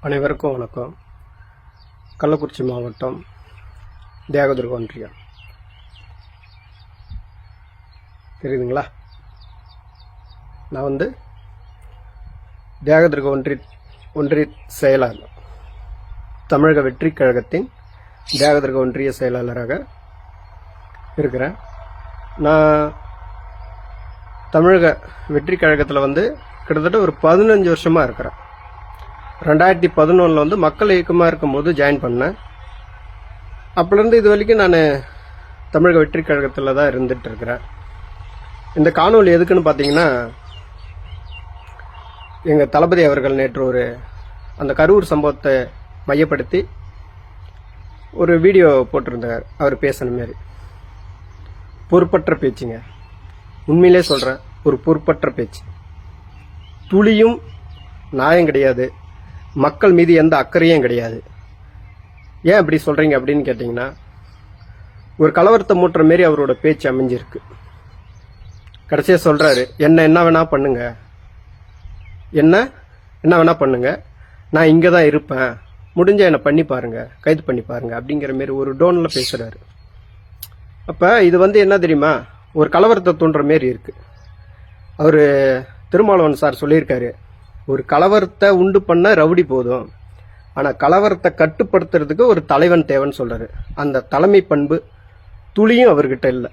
அனைவருக்கும் வணக்கம். கள்ளக்குறிச்சி மாவட்டம் தியாகதுர்க ஒன்றியம் தெரியுதுங்களா? நான் தியாகதுர்க ஒன்றிய செயலாளர், தமிழக வெற்றி கழகத்தின் தியாகதுர்க ஒன்றிய செயலாளராக இருக்கிறேன். நான் தமிழக வெற்றி கழகத்தில் கிட்டத்தட்ட ஒரு 15 வருஷமாக இருக்கிறேன். 2011 மக்கள் இயக்கமாக இருக்கும்போது ஜாயின் பண்ணேன். அப்போலேருந்து இது வரைக்கும் நான் தமிழக வெற்றி கழகத்தில் தான் இருந்துட்டு இருக்கிறேன். இந்த காணொலி எதுக்குன்னு பார்த்தீங்கன்னா, எங்கள் தளபதி அவர்கள் நேற்று அந்த கரூர் சம்பவத்தை மையப்படுத்தி ஒரு வீடியோ போட்டிருந்தார். அவர் பேசின மாரி பொறுப்பற்ற பேச்சுங்க. உண்மையிலே சொல்கிறேன், ஒரு பொறுப்பற்ற பேச்சு. துளியும் நியாயம் கிடையாது, மக்கள் மீது எந்த அக்கறையும் கிடையாது. ஏன் அப்படி சொல்றீங்க அப்படின்னு கேட்டீங்கன்னா, ஒரு கலவரத்தை மூட்டுற மாரி அவரோட பேச்சு அமைஞ்சிருக்கு. கடைசியா சொல்றாரு, என்ன வேணா பண்ணுங்க, என்ன வேணா பண்ணுங்க, நான் இங்க தான் இருப்பேன், முடிஞ்ச என்ன பண்ணி பாருங்க, கைது பண்ணி பாருங்க அப்படிங்கிற மாரி ஒரு டோன்ல பேசுறாரு. அப்ப இது என்ன தெரியுமா, ஒரு கலவரத்தை தூண்டுற மாரி இருக்கு. அவரு திருமாவளவன் சார் சொல்லியிருக்காரு, ஒரு கலவரத்தை உண்டு பண்ண ரவுடி போதும், ஆனா கலவரத்தை கட்டுப்படுத்துறதுக்கு ஒரு தலைவன் தேவைன்னு சொல்றாரு. அந்த தலைமை பண்பு துளியும் அவர்கிட்ட இல்லை.